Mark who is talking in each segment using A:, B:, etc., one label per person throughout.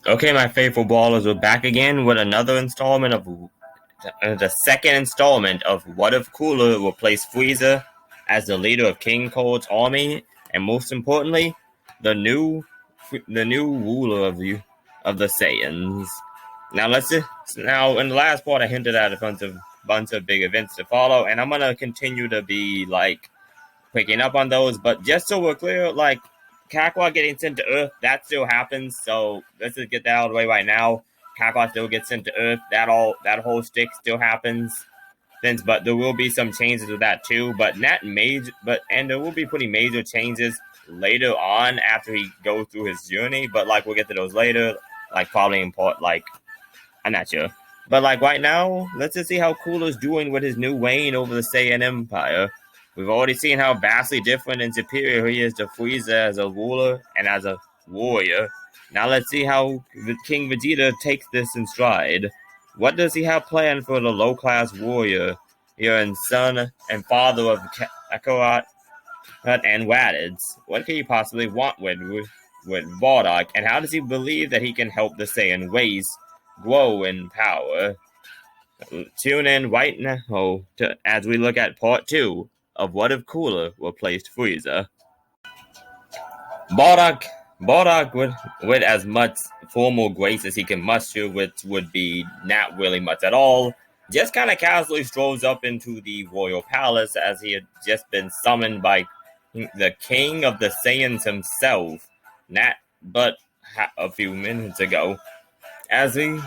A: Okay, my faithful ballers, we're back again with another installment of the second installment of What If Cooler replaced Frieza as the leader of King Cold's army, and most importantly, the new ruler of the Saiyans. Now in the last part, I hinted at a bunch of big events to follow, and I'm gonna continue to be picking up on those. But just so we're clear, Kakarot getting sent to Earth, that still happens, so let's just get that out of the way right now. Kakarot still gets sent to Earth, that whole stick still happens. But there will be some changes with that too, and there will be pretty major changes later on after he goes through his journey, but we'll get to those later, probably important, I'm not sure. But right now, let's just see how Cooler's doing with his new reign over the Saiyan Empire. We've already seen how vastly different and superior he is to Frieza as a ruler and as a warrior. Now let's see how King Vegeta takes this in stride. What does he have planned for the low-class warrior here and son and father of Kakarot and Raditz? What can he possibly want with Bardock, and how does he believe that he can help the Saiyan race grow in power? Tune in right now as we look at part 2 of What If Cooler replaced Frieza. Bardock with as much formal grace as he can muster, which would be not really much at all, just kind of casually strolls up into the royal palace as he had just been summoned by the king of the Saiyans himself, not but a few minutes ago. As he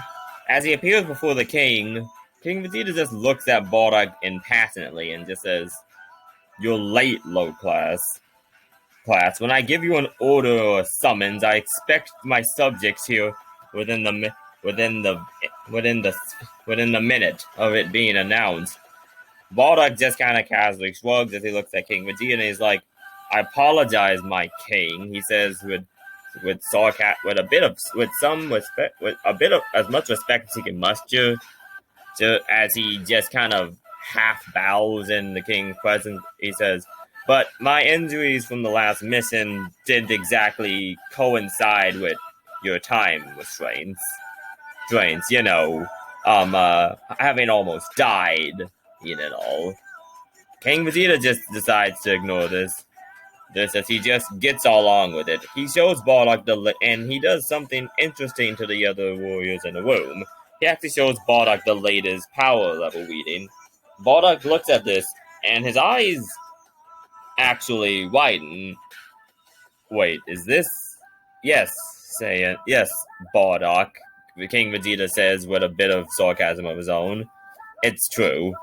A: appears before the king, King Vegeta just looks at Bardock impassively and just says, "You're late, low class. When I give you an order or a summons, I expect my subjects here within the minute of it being announced." Bardock just kind of casually shrugs as he looks at King Vegeta and he's like, "I apologize, my king," he says with as much respect as he can muster, as he just kind of half bows in the king's presence. He says, "But my injuries from the last mission didn't exactly coincide with your time restraints. Having almost died, all." King Vegeta just decides to ignore this as he just gets along with it. He shows Bardock and he does something interesting to the other warriors in the room. He actually shows Bardock the latest power level reading. Bardock looks at this, and his eyes actually widen. "Wait, is this?" "Yes, yes, Bardock," the King Vegeta says with a bit of sarcasm of his own. "It's true.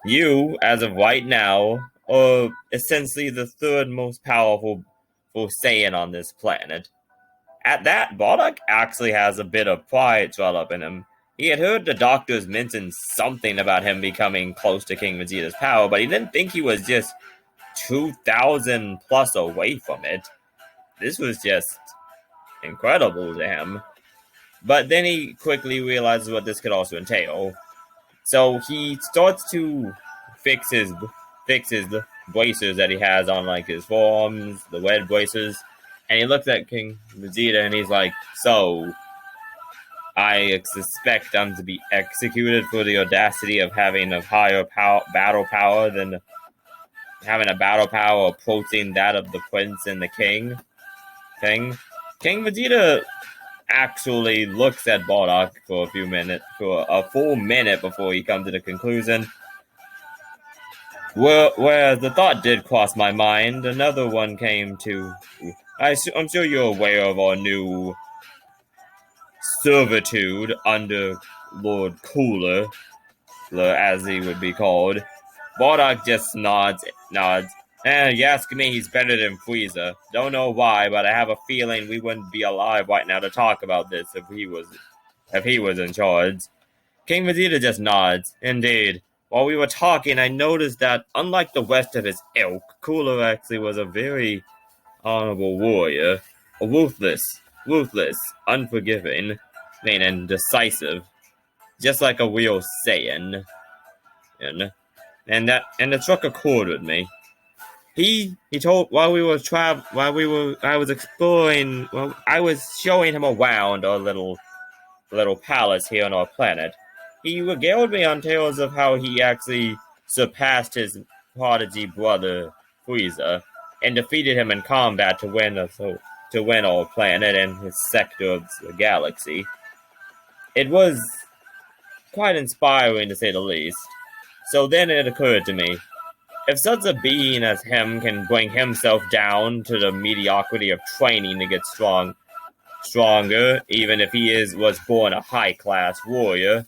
A: You, as of right now, are essentially the third most powerful Saiyan on this planet." At that, Bardock actually has a bit of pride swelled up in him. He had heard the doctors mention something about him becoming close to King Vegeta's power, but he didn't think he was just 2,000 plus away from it. This was just incredible to him. But then he quickly realizes what this could also entail. So he starts to fix his braces that he has on his forearms, the red braces, and he looks at King Vegeta and he's like, "So, I suspect I'm to be executed for the audacity of having a higher battle power than having a battle power approaching that of the prince and the king." King Vegeta actually looks at Bardock for a full minute before he comes to the conclusion. Where the thought did cross my mind, another one came to. I'm sure you're aware of our new servitude under Lord Cooler, as he would be called. Bardock just nods. You ask me, he's better than Frieza. Don't know why, but I have a feeling we wouldn't be alive right now to talk about this if he was in charge. King Vegeta just nods. Indeed. While we were talking, I noticed that, unlike the rest of his ilk, Cooler actually was a very honorable warrior. Ruthless, unforgiving, and decisive. Just like a real Saiyan. And it struck a chord with me. He told I was showing him around our little little palace here on our planet. He regaled me on tales of how he actually surpassed his prodigy brother Frieza and defeated him in combat to win our planet and his sector of the galaxy. It was quite inspiring to say the least. So then it occurred to me, if such a being as him can bring himself down to the mediocrity of training to get stronger, even if he was born a high-class warrior,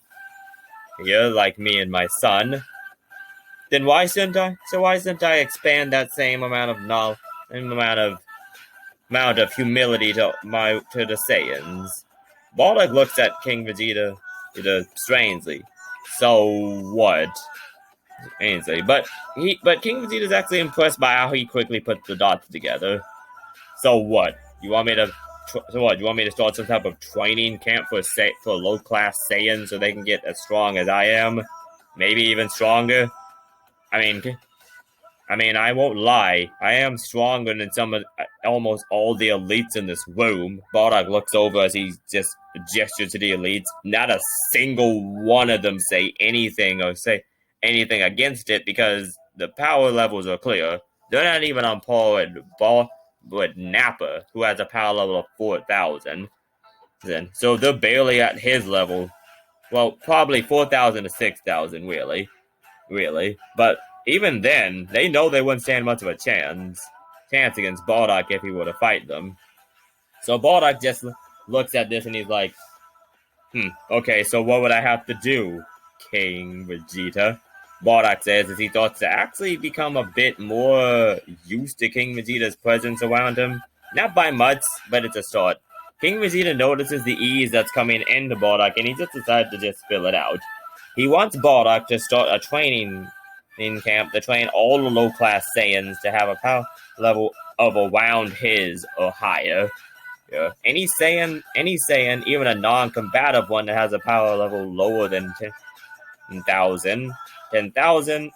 A: here, like me and my son, then why shouldn't I? So why shouldn't I expand that same amount of knowledge, amount of humility to the Saiyans? Bardock looks at King Vegeta strangely. So what? Strangely, but King Vegeta is actually impressed by how he quickly put the dots together. So what? You want me to? So what? You want me to start some type of training camp for low class Saiyans so they can get as strong as I am, maybe even stronger? I mean, I won't lie. I am stronger than almost all the elites in this room. Bardock looks over as he just gestures to the elites. Not a single one of them say anything against it because the power levels are clear. They're not even on par with Nappa, who has a power level of 4,000. So they're barely at his level. Well, probably 4,000 to 6,000, really. But even then, they know they wouldn't stand much of a chance against Bardock if he were to fight them. So Bardock just looks at this and he's like, okay, so what would I have to do, King Vegeta? Bardock says as he thought to actually become a bit more used to King Vegeta's presence around him. Not by much, but it's a start. King Vegeta notices the ease that's coming into Bardock, and he just decides to just fill it out. He wants Bardock to start a training in camp to train all the low-class Saiyans to have a power level of around his or higher. Yeah. Any Saiyan, even a non-combative one that has a power level lower than 10,000,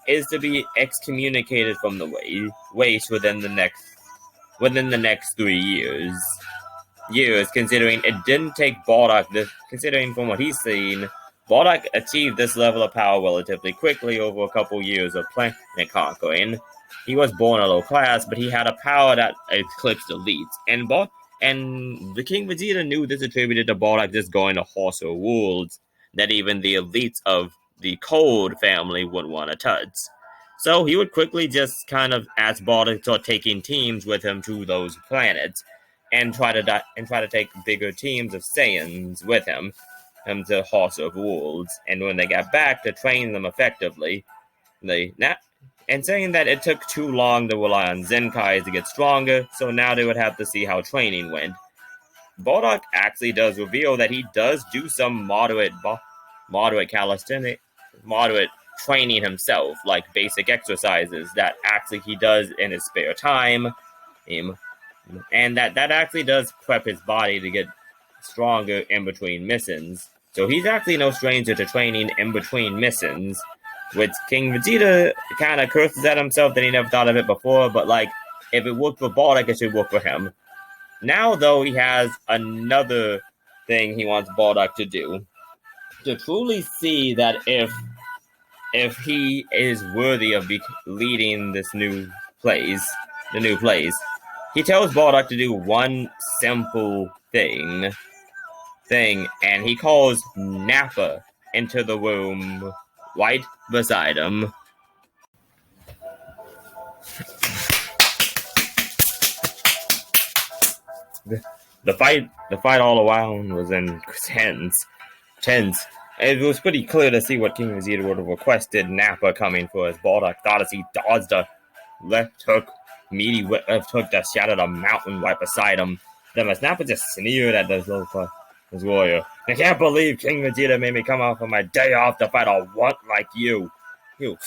A: is to be excommunicated from the race within the next 3 years. Considering it didn't take Bardock considering from what he's seen, Bardock achieved this level of power relatively quickly over a couple years of planet conquering. He was born a low class, but he had a power that eclipsed elites. And the King Vegeta knew this attributed to Bardock just going to harsher worlds that even the elites of the Cold family would want to touch. So he would quickly just kind of ask Bardock to start taking teams with him to those planets and try to take bigger teams of Saiyans with him to harsher worlds. And when they got back, to train them effectively. And saying that it took too long to rely on Zenkais to get stronger, so now they would have to see how training went. Bardock actually does reveal that he does do some moderate calisthenics, moderate training himself, like basic exercises that actually he does in his spare time, and that actually does prep his body to get stronger in between missions. So he's actually no stranger to training in between missions, which King Vegeta kind of curses at himself that he never thought of it before, but like, if it worked for Bardock, it should work for him. Now, though, he has another thing he wants Bardock to do. To truly see that if he is worthy of leading this new place, he tells Bardock to do one simple thing, and he calls Nappa into the room right beside him. The fight all around was intense. It was pretty clear to see what King Vegeta would have requested Nappa coming for, as Bardock thought as he dodged a left hook that shattered a mountain right beside him. Then as Nappa just sneered at this warrior. I can't believe King Vegeta made me come out for my day off to fight a runt like you. You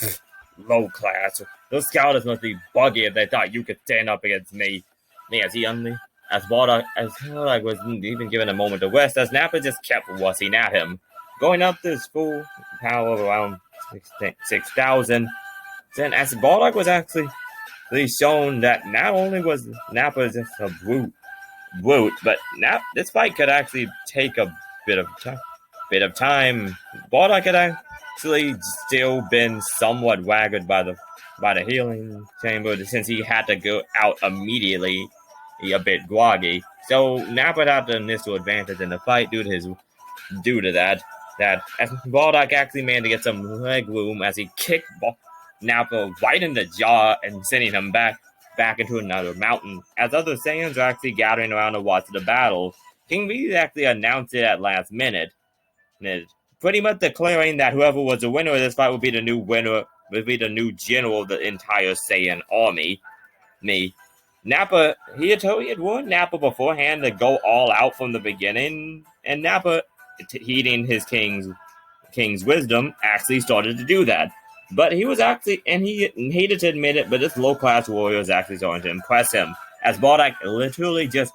A: low class. Those scouters must be buggy if they thought you could stand up against me. As Bardock wasn't even given a moment to rest, as Nappa just kept wussing at him, going up to his full power of around 6,000. Then, as Bardock was actually shown that not only was Nappa just a brute, but this fight could actually take a bit of time. Bardock had actually still been somewhat waggered by the healing chamber since he had to go out immediately. He a bit groggy, so Nappa had the initial advantage in the fight due to that. As Bardock actually managed to get some leg room as he kicked Nappa right in the jaw and sending him back into another mountain. As other Saiyans are actually gathering around to watch the battle, King Vegeta actually announced it at last minute, pretty much declaring that whoever was the winner of this fight would be the new winner, would be the new general of the entire Saiyan army. Nappa, he had warned Nappa beforehand to go all out from the beginning, and Nappa, heeding his king's wisdom, actually started to do that. But he was actually, and he hated to admit it, but this low-class warrior is actually starting to impress him, as Bardock literally just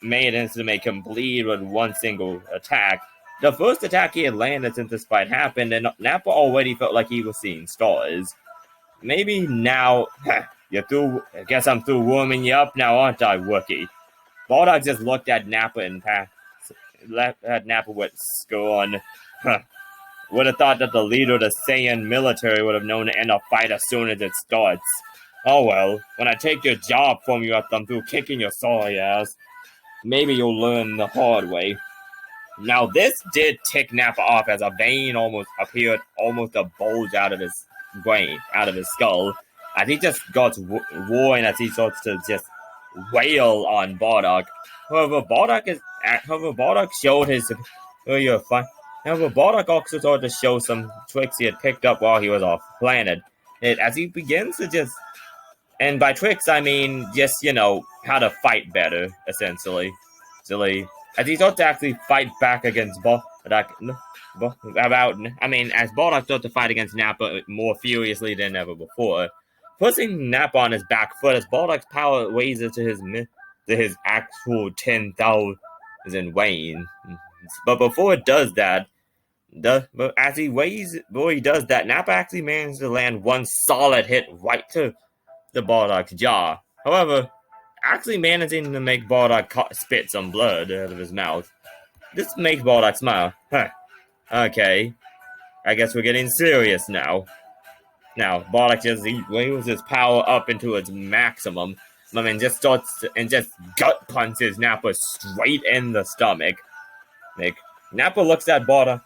A: made it to make him bleed with one single attack. The first attack he had landed since this fight happened, and Nappa already felt like he was seeing stars. Maybe now, you're through. I guess I'm through warming you up now, aren't I, rookie? Bardock just looked at Nappa and at Nappa with scorn. Would have thought that the leader of the Saiyan military would have known to end a fight as soon as it starts. Oh well, when I take your job from you after I'm through kicking your sorry ass, maybe you'll learn the hard way. Now this did tick Nappa off as a vein appeared to bulge out of his brain, out of his skull, as he just got roaring as he starts to just wail on Bardock. However, Bardock showed his However, Bardock also started to show some tricks he had picked up while he was off planet. As he begins to just, and by tricks I mean just, how to fight better, essentially. As he starts to actually fight back against as Bardock starts to fight against Nappa more furiously than ever before, pushing Nappa on his back foot as Bardock's power raises to his actual 10,000 Wayne. But before it does that, Nappa actually manages to land one solid hit right to the Bardock's jaw. However, actually managing to make Bardock spit some blood out of his mouth. This makes Bardock smile. Okay. I guess we're getting serious now. Now, Bardock just wheels his power up into its maximum. Just gut punches Nappa straight in the stomach. Nappa looks at Bardock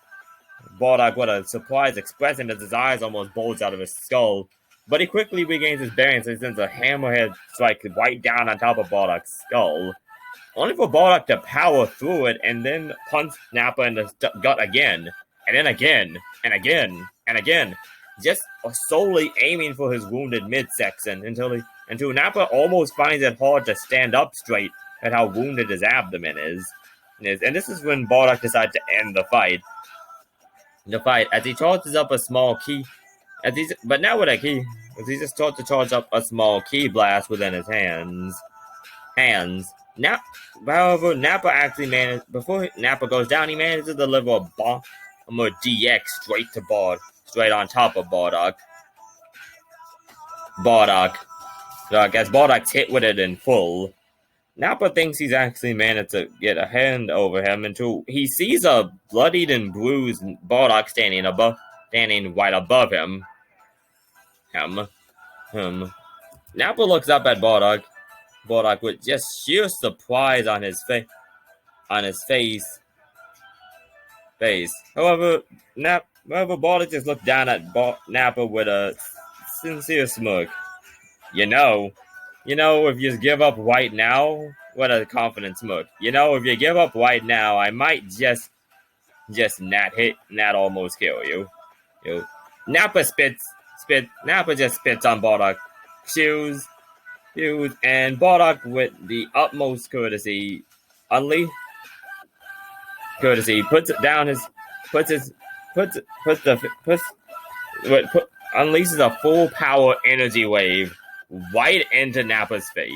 A: with a surprised expression as his eyes almost bulge out of his skull. But he quickly regains his bearings and sends a hammerhead strike right down on top of Bardock's skull, only for Bardock to power through it and then punch Nappa in the gut again, and then again, and again, and again, just solely aiming for his wounded midsection until Nappa almost finds it hard to stand up straight at how wounded his abdomen is. And this is when Bardock decides to end the fight. As he charges up a small key. As he just starts to charge up a small key blast within his hands. However, Nappa actually before Nappa goes down, he manages to deliver a bomb DX straight on top of Bardock. As Bardock's hit with it in full, Nappa thinks he's actually managed to get a hand over him until he sees a bloodied and bruised Bardock standing right above him. Nappa looks up at Bardock with just sheer surprise on his face. However, Bardock just looked down at Nappa with a sincere smirk. If you give up right now, what a confident smirk. If you give up right now, I might just not almost kill you. Nappa just spits on Bardock's shoes, and Bardock, with the utmost courtesy, unleashes a full power energy wave right into Nappa's face.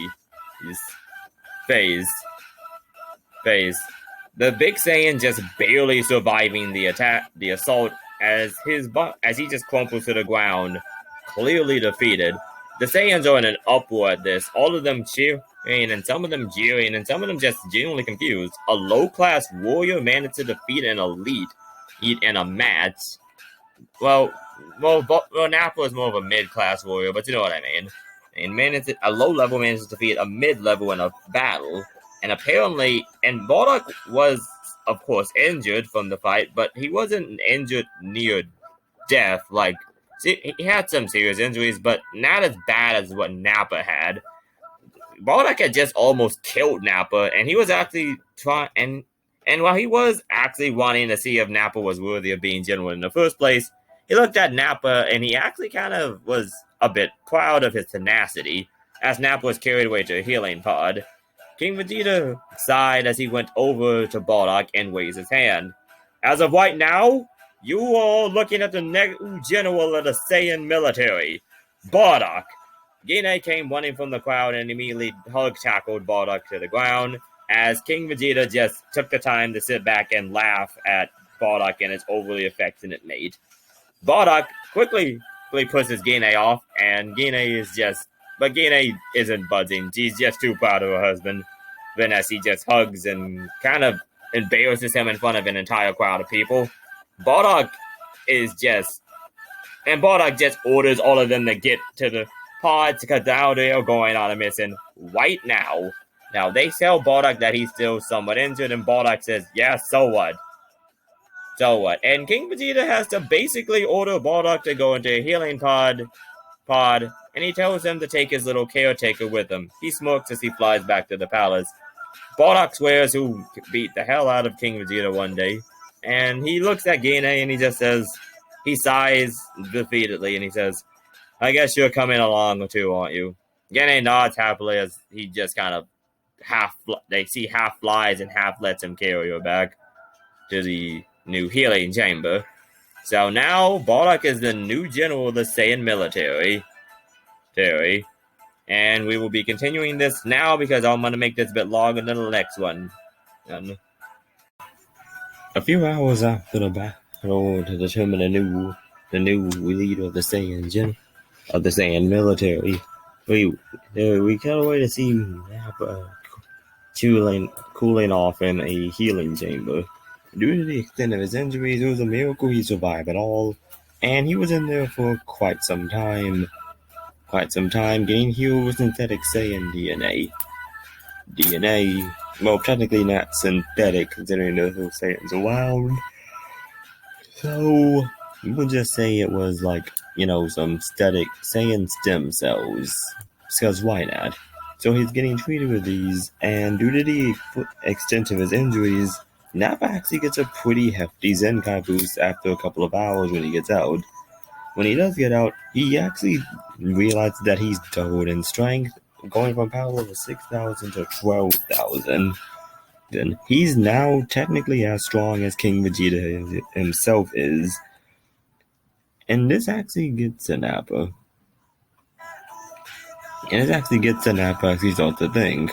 A: The Big Saiyan just barely surviving the assault as he just crumples to the ground, clearly defeated. The Saiyans are in an uproar at this. All of them cheer and some of them jeering, and some of them just genuinely confused. A low-class warrior managed to defeat an elite in a match. Well, Nappa is more of a mid-class warrior, but you know what I mean. And a low-level managed to defeat a mid-level in a battle, and apparently, and Bardock was, of course, injured from the fight, but he wasn't injured near death. Like, see, he had some serious injuries, but not as bad as what Nappa had. Bardock had just almost killed Nappa, and he was actually trying. And while he was actually wanting to see if Nappa was worthy of being general in the first place, he looked at Nappa and he actually kind of was a bit proud of his tenacity, as Nappa was carried away to a healing pod. King Vegeta sighed as he went over to Bardock and raised his hand. As of right now, you are looking at the next general of the Saiyan military, Bardock. Gine came running from the crowd and immediately hug-tackled Bardock to the ground, as King Vegeta just took the time to sit back and laugh at Bardock and his overly affectionate mate. Bardock quickly pushes Gine off, and but Gine isn't budging. She's just too proud of her husband. Then as he just hugs and kind of embarrasses him in front of an entire crowd of people, Bardock just orders all of them to get to the pods because now they are going on a mission right now. Now, they tell Bardock that he's still somewhat injured, and Bardock says, yeah, so what? So what? And King Vegeta has to basically order Bardock to go into a healing pod, and he tells him to take his little caretaker with him. He smirks as he flies back to the palace. Bardock swears he'll beat the hell out of King Vegeta one day, and he looks at Gine and he just says, he sighs defeatedly, and he says, I guess you're coming along too, aren't you? Gine nods happily as he just kind of half flies and half lets him carry her back to the new healing chamber. So now Bardock is the new general of the Saiyan military. And we will be continuing this now because I'm going to make this a bit longer than the next one. A few hours after the battle to determine the new leader of the Saiyan military, we can't wait to see Nappa cooling off in a healing chamber. Due to the extent of his injuries, it was a miracle he survived at all, and he was in there for quite some time, getting healed with synthetic Saiyan DNA. Well, technically not synthetic, considering there's no Saiyans around. So, we'll just say it was like, some static Saiyan stem cells. Because why not? So he's getting treated with these, and due to the extent of his injuries, Nappa actually gets a pretty hefty Zenkai boost after a couple of hours when he gets out. When he does get out, he actually realizes that he's doubled in strength, going from power of 6,000 to 12,000. Then he's now technically as strong as King Vegeta himself is. And this actually gets to Nappa. And it actually gets to Nappa as he starts to think.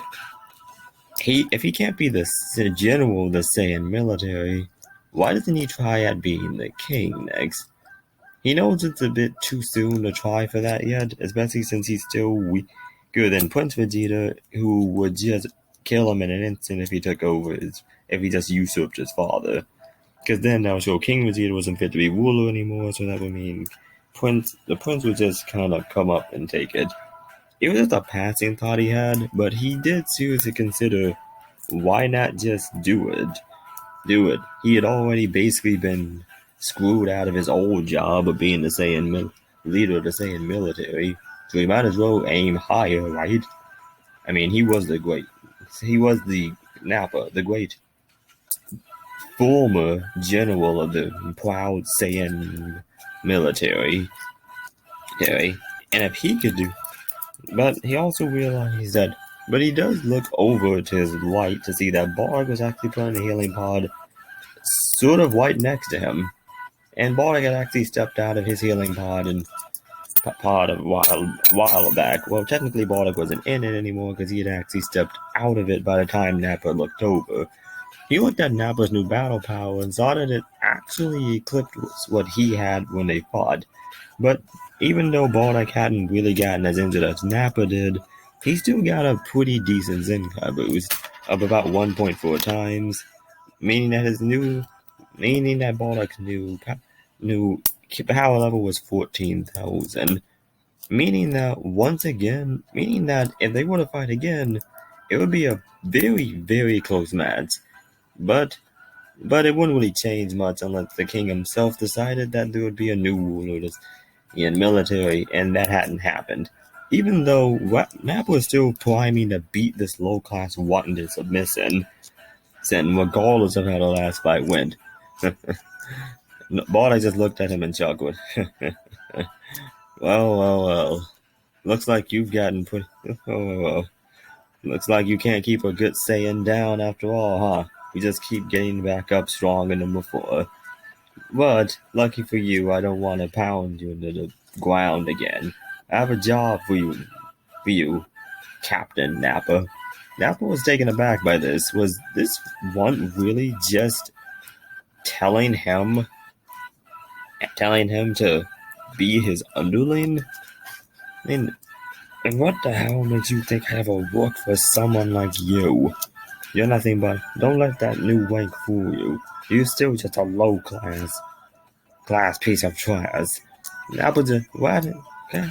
A: If he can't be the general of the Saiyan military, why doesn't he try at being the king next? He knows it's a bit too soon to try for that yet, especially since he's still weaker than Prince Vegeta, who would just kill him in an instant if he took over if he just usurped his father. Because then now show King Vegeta wasn't fit to be ruler anymore, so that would mean the prince would just kind of come up and take it. It was just a passing thought he had, but he did seriously consider why not just do it. He had already basically been screwed out of his old job of being the Saiyan leader of the Saiyan military, so he might as well aim higher, right? I mean, he was the Nappa, the great former general of the proud Saiyan military. And if he could do... But he also realized that... But he does look over to his right to see that Bardock was actually putting the healing pod sort of right next to him. And Bardock had actually stepped out of his healing pod a while back. Well, technically Bardock wasn't in it anymore because he had actually stepped out of it by the time Nappa looked over. He looked at Nappa's new battle power and saw that it actually eclipsed what he had when they fought. But even though Bardock hadn't really gotten as injured as Nappa did, he still got a pretty decent Zenkai boost of about 1.4 times, meaning that Bardock's new power level was 14,000. Meaning that if they were to fight again, it would be a very, very close match. But it wouldn't really change much unless the king himself decided that there would be a new ruler in military, and that hadn't happened. Even though Nappa was still priming to beat this low-class Watton to submission, regardless of how the last fight went. Bardock just looked at him and chuckled. Well. Looks like you've gotten pretty... well. Looks like you can't keep a good Saiyan down after all, huh? You just keep getting back up stronger than before. But, lucky for you, I don't want to pound you into the ground again. I have a job for you, Captain Nappa. Nappa was taken aback by this. Was this one really just telling him to be his underling? I mean, and what the hell makes you think I'd ever work for someone like you? You're nothing but... Don't let that new rank fool you. You're still just a low-class piece of trash. Nappa just... What? Okay.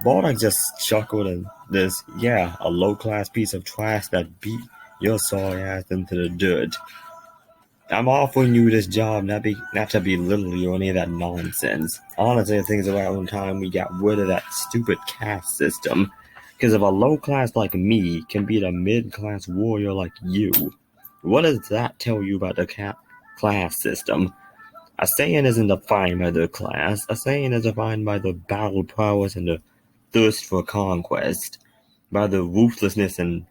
A: Bardock just chuckled at this. Yeah, a low-class piece of trash that beat your sorry ass into the dirt. I'm offering you this job not to belittle you or any of that nonsense. Honestly, I think it's around time we got rid of that stupid caste system. Because if a low class like me can beat a mid-class warrior like you, what does that tell you about the class system? A Saiyan isn't defined by their class. A Saiyan is defined by the battle prowess and the thirst for conquest, by the ruthlessness and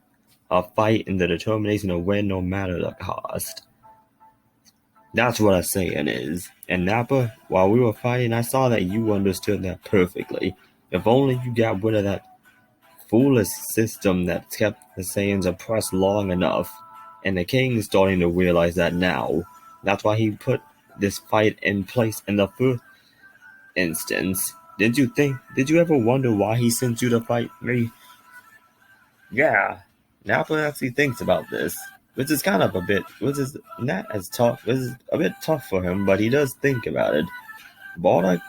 A: a fight and the determination to win no matter the cost. That's what a Saiyan is. And Nappa, while we were fighting, I saw that you understood that perfectly. If only you got rid of that foolish system that kept the Saiyans oppressed long enough. And the king's starting to realize that now. That's why he put this fight in place in the first instance. Did you ever wonder why he sent you to fight me? Yeah, Nappa actually thinks about this. Which is a bit tough for him, but he does think about it. Bardock,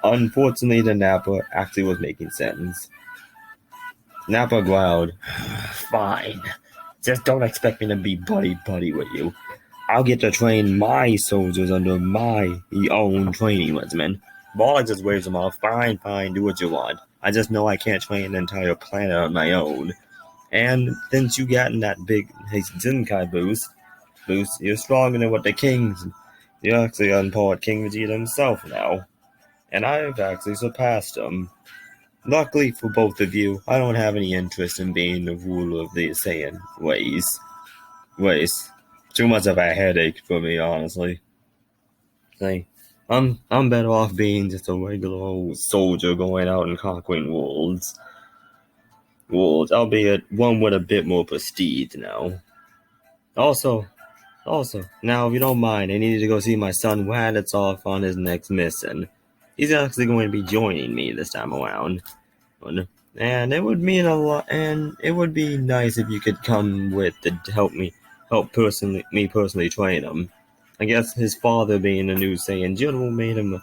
A: unfortunately to Nappa, actually was making sense. Nappa growled, Fine, just don't expect me to be buddy with you. I'll get to train my soldiers under my own training regimen. Bardock just waves him off, fine, do what you want. I just know I can't train an entire planet on my own. And since you gotten that big Zenkai boost, you're stronger than what the king's. You're actually on par with King Vegeta himself now. And I've actually surpassed him. Luckily for both of you, I don't have any interest in being the ruler of the Saiyan race. Too much of a headache for me, honestly. I'm better off being just a regular old soldier going out and conquering worlds, albeit one with a bit more prestige now. Also, now if you don't mind, I need to go see my son Raditz off on his next mission. He's actually going to be joining me this time around. And it would mean a lot, and it would be nice if you could come with to help me personally train him. I guess his father being a new Saiyan general made him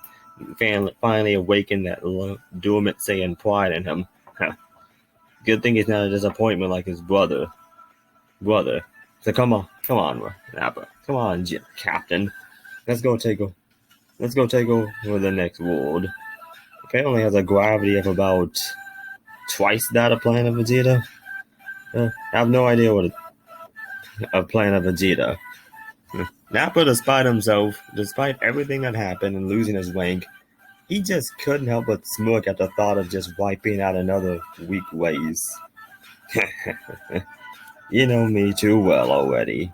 A: finally awaken that dormant Saiyan pride in him. Good thing he's not a disappointment like his brother. So come on, Nappa. Come on, Captain. Let's go take over the next world. Apparently has a gravity of about twice that of Planet Vegeta. I have no idea what a Planet Vegeta. Nappa, despite everything that happened and losing his rank, he just couldn't help but smirk at the thought of just wiping out another weak race. You know me too well already.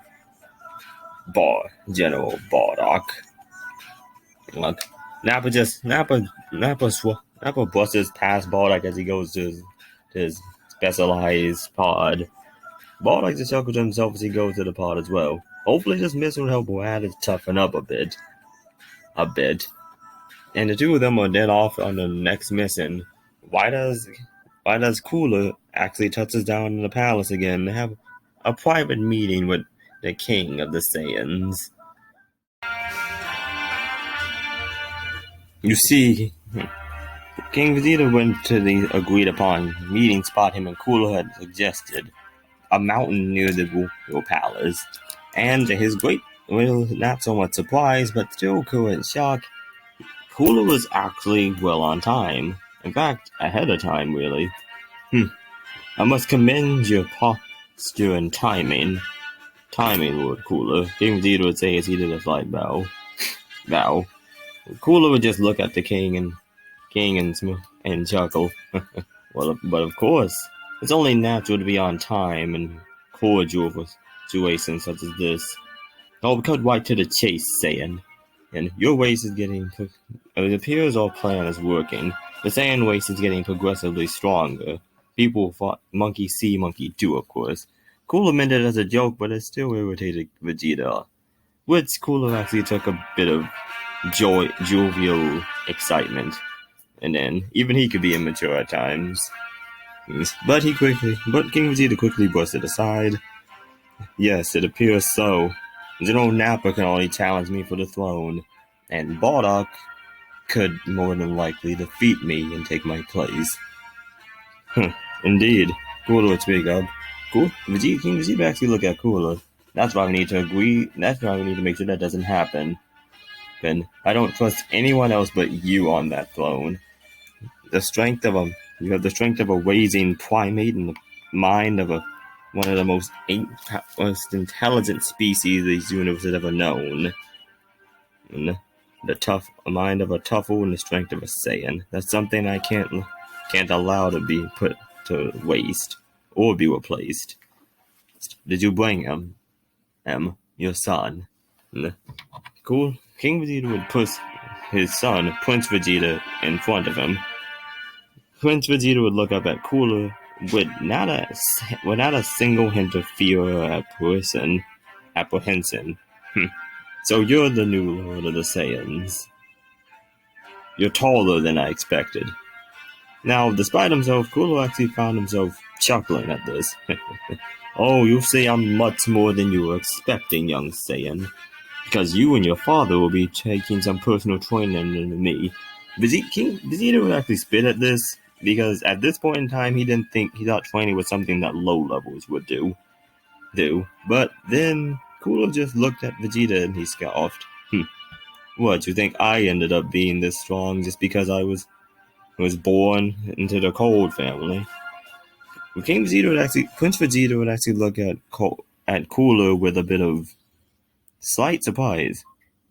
A: General Bardock. Look, Nappa busts past Bardock as he goes to his specialized pod. Bardock just chuckles to himself as he goes to the pod as well. Hopefully this mission will help Raditz toughen up a bit. And the two of them are then off on the next mission. Why does Cooler actually touches down in the palace again to have a private meeting with the king of the Saiyans. You see, King Vegeta went to the agreed upon meeting spot him and Cooler had suggested, a mountain near the royal palace, and to his great, well, not so much surprise, but still current shock, Cooler was actually well on time. In fact, ahead of time, really. I must commend your posture and timing. Timing, Lord Cooler. King Vegeta would say as he did a slight bow. Cooler would just look at the king and chuckle. Well, but of course, it's only natural to be on time and cordial for situations such as this. I'll cut right to the chase, saying, and your race is getting. It appears our plan is working. The Saiyan race is getting progressively stronger. People fought monkey see, monkey do, of course. Cooler meant it as a joke, but it still irritated Vegeta. Which Cooler actually took a bit of jovial excitement. And then, even he could be immature at times. But King Vegeta quickly brushed it aside. Yes, it appears so. General Nappa can only challenge me for the throne, and Bardock could more than likely defeat me and take my place. Indeed. Cooler would speak up. King Vegeta actually look at Cooler. That's why we need to agree. That's why we need to make sure that doesn't happen. Ben, I don't trust anyone else but you on that throne. You have the strength of a raising primate and the mind of one of the most intelligent species this universe has ever known. And the mind of a Tuffle and the strength of a Saiyan. That's something I can't allow to be put to waste or be replaced. Did you bring him, your son? Cool. King Vegeta would push his son, Prince Vegeta, in front of him. Prince Vegeta would look up at Cooler with not a single hint of fear or apprehension. So you're the new Lord of the Saiyans. You're taller than I expected. Now, despite himself, Cooler actually found himself chuckling at this. Oh, you say I'm much more than you were expecting, young Saiyan. Because you and your father will be taking some personal training under me. Vegeta would actually spit at this, because at this point in time, he thought training was something that low levels would do. But then, Cooler just looked at Vegeta and he scoffed. What, you think I ended up being this strong just because I was born into the Cold family? Prince Vegeta would actually look at Cooler with a bit of slight surprise.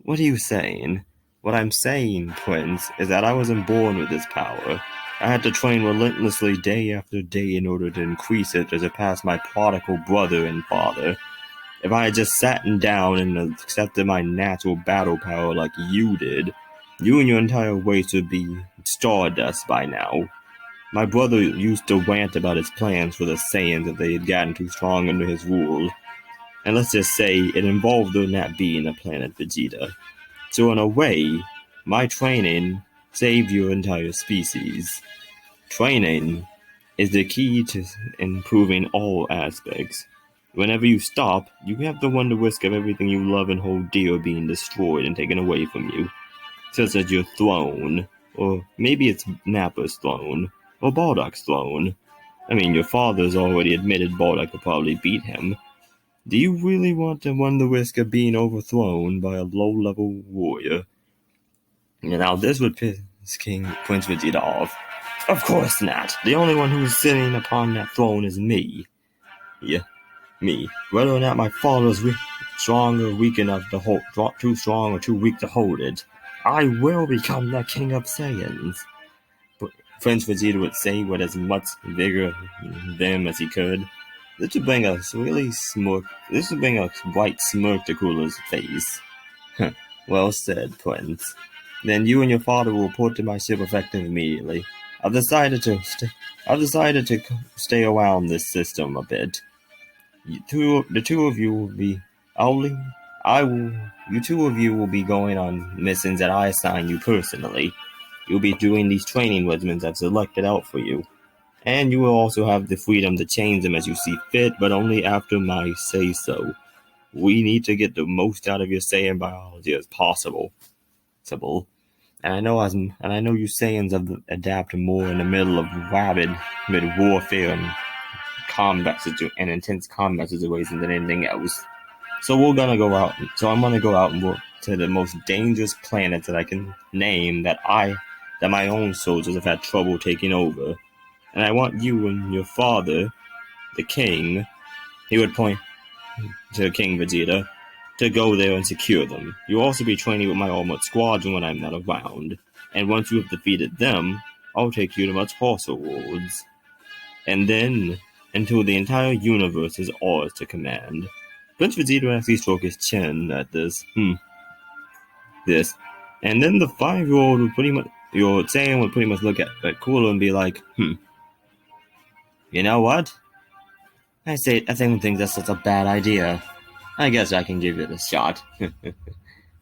A: What are you saying? What I'm saying, Prince, is that I wasn't born with this power. I had to train relentlessly day after day in order to increase it to surpass my prodigal brother and father. If I had just sat down and accepted my natural battle power like you did, you and your entire race would be stardust by now. My brother used to rant about his plans for the Saiyans if they had gotten too strong under his rule. And let's just say it involved there not being a planet Vegeta. So in a way, my training saved your entire species. Training is the key to improving all aspects. Whenever you stop, you have to run the risk of everything you love and hold dear being destroyed and taken away from you. Such as your throne, or maybe it's Nappa's throne, or Bardock's throne. I mean, your father's already admitted Bardock could probably beat him. Do you really want to run the risk of being overthrown by a low-level warrior? Now this would piss Prince Vegeta off. Of course not. The only one who's sitting upon that throne is me. Yeah, me. Whether or not my father's strong or weak enough to hold, too strong or too weak to hold it, I will become the King of Saiyans. Prince Vegeta would say with as much vigor them as he could. This would bring a bright smirk to Cooler's face. Well said, Prince. Then you and your father will report to my ship effective immediately. I've decided to stay around this system a bit. The two of you will be going on missions that I assign you personally. You'll be doing these training regimens I've selected out for you. And you will also have the freedom to change them as you see fit, but only after my say-so. We need to get the most out of your Saiyan biology as possible. And I know you Saiyans have adapt more in the middle of rabid mid warfare and intense combat situations than anything else. So we're gonna go out. So I'm gonna go out and work to the most dangerous planets that I can name that my own soldiers have had trouble taking over. And I want you and your father, the king, he would point to King Vegeta, to go there and secure them. You'll also be training with my armored squadron when I'm not around. And once you have defeated them, I'll take you to my horse awards. And then, until the entire universe is ours to command. Prince Vegeta actually stroked his chin at this. And then the 5-year-old would pretty much, your Saiyan would pretty much look at Cooler and be like, you know what? I don't think that's such a bad idea. I guess I can give it a shot.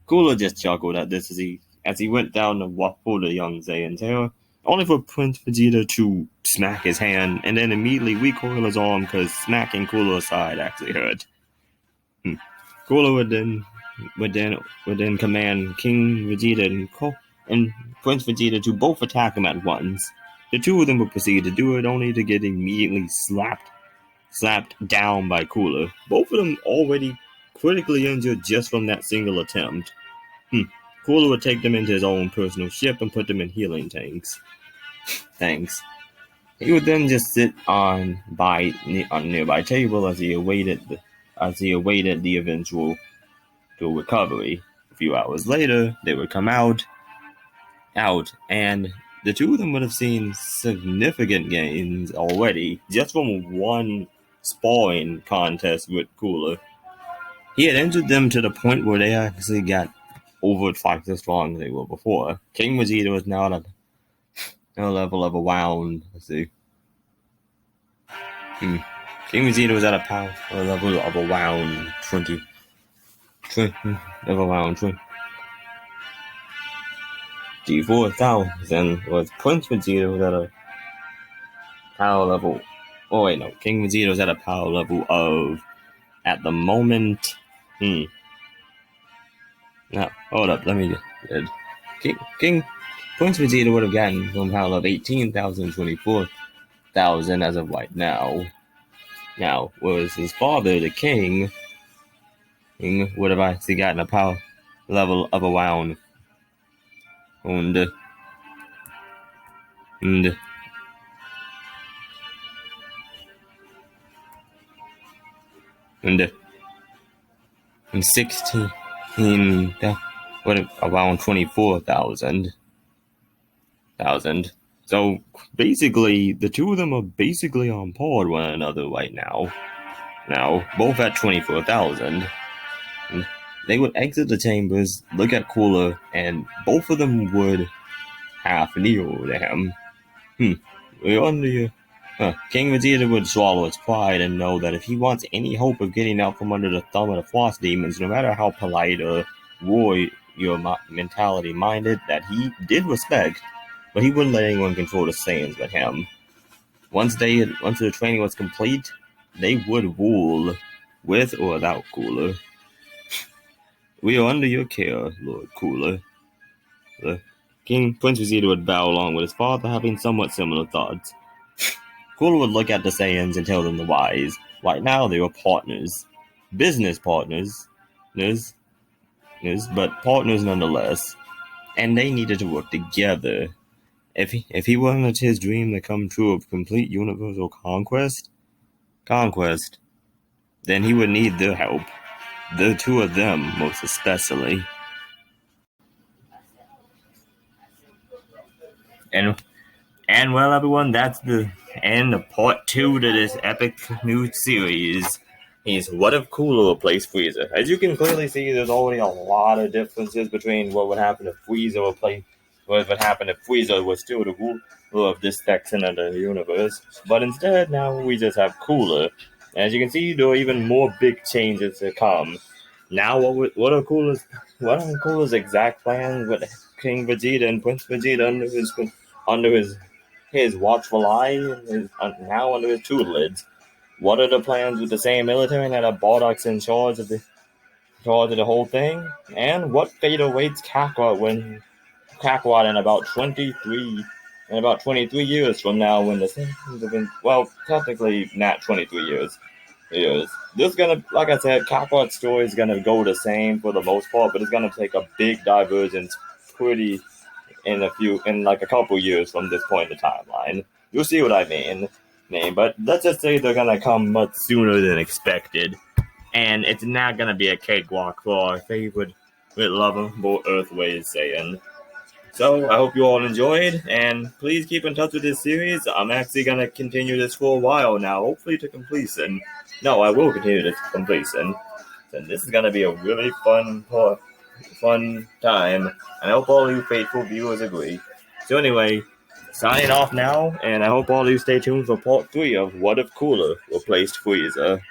A: Cooler just chuckled at this as he went down to pull the young Saiyan's hair, only for Prince Vegeta to smack his hand and then immediately recoil his arm because smacking Cooler's side actually hurt. Cooler would then command King Vegeta and Prince Vegeta to both attack him at once. The two of them would proceed to do it only to get immediately slapped down by Cooler. Both of them already critically injured just from that single attempt. Cooler would take them into his own personal ship and put them in healing tanks. He would then just sit on a nearby table as he awaited the eventual recovery. A few hours later, they would come out, and the two of them would have seen significant gains already just from one sparring contest with Cooler. He had injured them to the point where they actually got over twice as strong as they were before. King Vegeta was now at a level of around, King Vegeta was at a level of around 20. Of around 24,000, was Prince Vegeta was at a power level. Oh wait, no, King Vegeta was at a power level of, at the moment. No, hold up, let me get King Prince Vegeta would have gotten from power level 18,000, 24,000 as of right now. Now, whereas his father, the king would have actually gotten a power level of around and 16, around 24,000. So basically, the two of them are basically on par with one another right now. Now, both at 24,000. They would exit the chambers, look at Cooler, and both of them would half kneel to him. We're under you. King Vegeta would swallow his pride and know that if he wants any hope of getting out from under the thumb of the Frost Demons, no matter how polite or warrior mentality minded, that he did respect, but he wouldn't let anyone control the Saiyans but him. Once the training was complete, they would rule, with or without Cooler. We are under your care, Lord Cooler. Prince Vegeta would bow along with his father, having somewhat similar thoughts. Cooler would look at the Saiyans and tell them the wise. Right now, they were partners. Business partners. But partners nonetheless. And they needed to work together. If he wanted his dream to come true of complete universal conquest, then he would need their help. The two of them, most especially. And well, everyone, that's the end of part 2 to this epic new series. Is what if Cooler replaced Frieza? As you can clearly see, there's already a lot of differences between what would happen if Frieza replaced. What would happen if Frieza was still the ruler of this section of the universe? But instead, now we just have Cooler. As you can see, there are even more big changes to come. Now, what are Cooler's exact plans with King Vegeta and Prince Vegeta under his his watchful eye is now under his tutelage. What are the plans with the same military now that Bardock's in charge of the whole thing? And what fate awaits Kakarot in about 23 years from now when the Saiyans have been, well, technically not 23 years. This is gonna, like I said, Kakarot's story is gonna go the same for the most part, but it's gonna take a big divergence pretty in like a couple years from this point in the timeline. You'll see what I mean. But let's just say they're gonna come much sooner than expected, and it's not gonna be a cakewalk for our favorite lovable Earthways Saiyan. So I hope you all enjoyed, and please keep in touch with this series. I'm actually gonna continue this for a while now, hopefully to completion. No, I will continue this to completion. And this is gonna be a really fun time, and I hope all you faithful viewers agree. So anyway, signing off now, and I hope all of you stay tuned for part 3 of What If Cooler Replaced Frieza.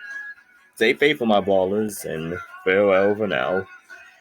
A: Stay faithful, my ballers, and farewell for now.